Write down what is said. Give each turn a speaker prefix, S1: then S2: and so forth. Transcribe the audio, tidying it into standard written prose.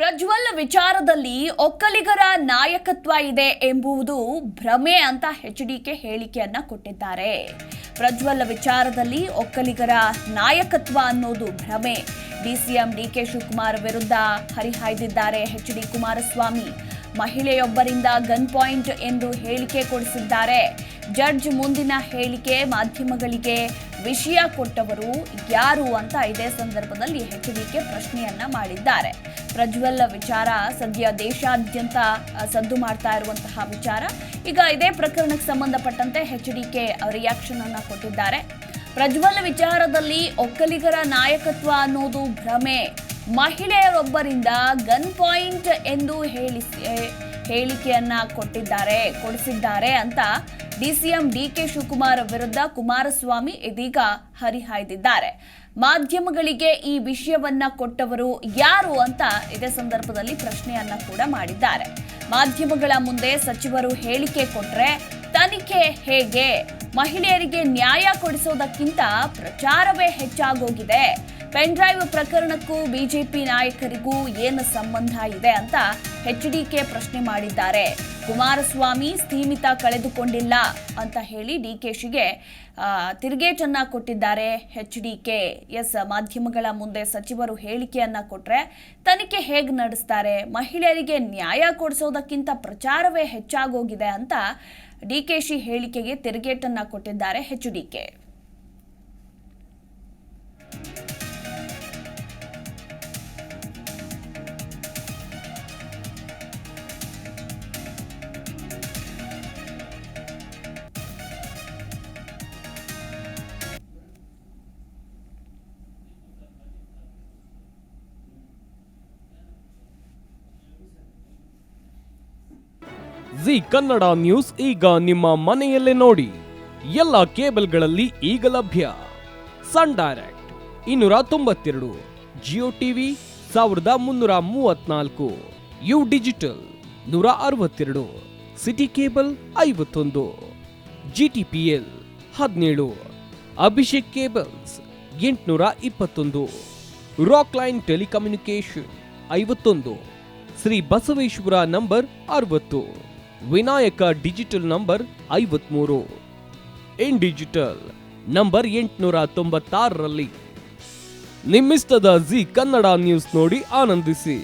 S1: ಪ್ರಜ್ವಲ್ ವಿಚಾರದಲ್ಲಿ ಒಕ್ಕಲಿಗರ ನಾಯಕತ್ವ ಇದೆ ಎಂಬುದು ಭ್ರಮೆ ಅಂತ ಎಚ್ಡಿಕೆ ಹೇಳಿಕೆಯನ್ನ ಕೊಟ್ಟಿದ್ದಾರೆ. ಪ್ರಜ್ವಲ್ ವಿಚಾರದಲ್ಲಿ ಒಕ್ಕಲಿಗರ ನಾಯಕತ್ವ ಅನ್ನೋದು ಭ್ರಮೆ. ಡಿಸಿಎಂ ಡಿಕೆ ಶಿವಕುಮಾರ್ ವಿರುದ್ಧ ಹರಿಹಾಯ್ದಿದ್ದಾರೆ ಎಚ್ಡಿ ಕುಮಾರಸ್ವಾಮಿ. ಮಹಿಳೆಯೊಬ್ಬರಿಂದ ಗನ್ ಪಾಯಿಂಟ್ ಎಂದು ಹೇಳಿಕೆ ಕೊಡಿಸಿದ್ದಾರೆ. ಜಡ್ಜ್ ಮುಂದಿನ ಹೇಳಿಕೆ ಮಾಧ್ಯಮಗಳಿಗೆ ವಿಷಯ ಕೊಟ್ಟವರು ಯಾರು ಅಂತ ಇದೇ ಸಂದರ್ಭದಲ್ಲಿ ಎಚ್ಡಿಕೆ ಪ್ರಶ್ನೆಯನ್ನ ಮಾಡಿದ್ದಾರೆ. ಪ್ರಜ್ವಲ್ ವಿಚಾರ ಸದ್ಯ ದೇಶಾದ್ಯಂತ ಸದ್ದು ಮಾಡ್ತಾ ಇರುವಂತಹ ವಿಚಾರ. ಈಗ ಇದೇ ಪ್ರಕರಣಕ್ಕೆ ಸಂಬಂಧಪಟ್ಟಂತೆ ಎಚ್ಡಿಕೆ ರಿಯಾಕ್ಷನ್ ಅನ್ನ ಕೊಟ್ಟಿದ್ದಾರೆ. ಪ್ರಜ್ವಲ್ ವಿಚಾರದಲ್ಲಿ ಒಕ್ಕಲಿಗರ ನಾಯಕತ್ವ ಅನ್ನೋದು ಭ್ರಮೆ. ಮಹಿಳೆಯರೊಬ್ಬರಿಂದ ಗನ್ ಪಾಯಿಂಟ್ ಎಂದು ಹೇಳಿಕೆಯನ್ನ ಕೊಡಿಸಿದ್ದಾರೆ ಅಂತ ಡಿಸಿಎಂ ಡಿಕೆ ಶಿವಕುಮಾರ್ ವಿರುದ್ಧ ಕುಮಾರಸ್ವಾಮಿ ಇದೀಗ ಹರಿಹಾಯ್ದಿದ್ದಾರೆ. ಮಾಧ್ಯಮಗಳಿಗೆ ಈ ವಿಷಯವನ್ನ ಕೊಟ್ಟವರು ಯಾರು ಅಂತ ಇದೇ ಸಂದರ್ಭದಲ್ಲಿ ಪ್ರಶ್ನೆಯನ್ನ ಕೂಡ ಮಾಡಿದ್ದಾರೆ. ಮಾಧ್ಯಮಗಳ ಮುಂದೆ ಸಚಿವರು ಹೇಳಿಕೆ ಕೊಟ್ರೆ ತನಿಖೆ ಹೇಗೆ? ಮಹಿಳೆಯರಿಗೆ ನ್ಯಾಯ ಕೊಡಿಸೋದಕ್ಕಿಂತ ಪ್ರಚಾರವೇ ಹೆಚ್ಚಾಗೋಗಿದೆ. ಪೆನ್ ಡ್ರೈವ್ ಪ್ರಕರಣಕ್ಕೂ ಬಿಜೆಪಿ ನಾಯಕರಿಗೂ ಏನು ಸಂಬಂಧ ಇದೆ ಅಂತ ಎಚ್ಡಿಕೆ ಪ್ರಶ್ನೆ ಮಾಡಿದ್ದಾರೆ. ಕುಮಾರಸ್ವಾಮಿ ಸ್ಥೀಮಿತ ಕಳೆದುಕೊಂಡಿಲ್ಲ ಅಂತ ಹೇಳಿ ಡಿಕೆಶಿಗೆ ತಿರುಗೇಟನ್ನ ಕೊಟ್ಟಿದ್ದಾರೆ ಎಚ್ಡಿಕೆ. ಮಾಧ್ಯಮಗಳ ಮುಂದೆ ಸಚಿವರು ಹೇಳಿಕೆಯನ್ನ ಕೊಟ್ರೆ ತನಿಖೆ ಹೇಗೆ ನಡೆಸ್ತಾರೆ? ಮಹಿಳೆಯರಿಗೆ ನ್ಯಾಯ ಕೊಡಿಸೋದಕ್ಕಿಂತ ಪ್ರಚಾರವೇ ಹೆಚ್ಚಾಗೋಗಿದೆ ಅಂತ ಡಿಕೆಶಿ ಹೇಳಿಕೆಗೆ ತಿರುಗೇಟನ್ನ ಕೊಟ್ಟಿದ್ದಾರೆ ಎಚ್ಡಿಕೆ.
S2: ಜಿ ಕನ್ನಡ ನ್ಯೂಸ್ ಈಗ ನಿಮ್ಮ ಮನೆಯಲ್ಲೇ ನೋಡಿ. ಎಲ್ಲ ಕೇಬಲ್ಗಳಲ್ಲಿ ಈಗ ಲಭ್ಯ. Sun Direct 292, Jio TV 1334, U digital 162, city cable 51, GTPL 17, Abhishek cables 821, rock line telecommunication 51, Shri Basaveshwara number 60, Vinayaka digital number 53, in digital number 896ರಲ್ಲಿ. ನಿಮ್ಮಿಸ್ತದ ಜಿ ಕನ್ನಡ ನ್ಯೂಸ್ ನೋಡಿ ಆನಂದಿಸಿ.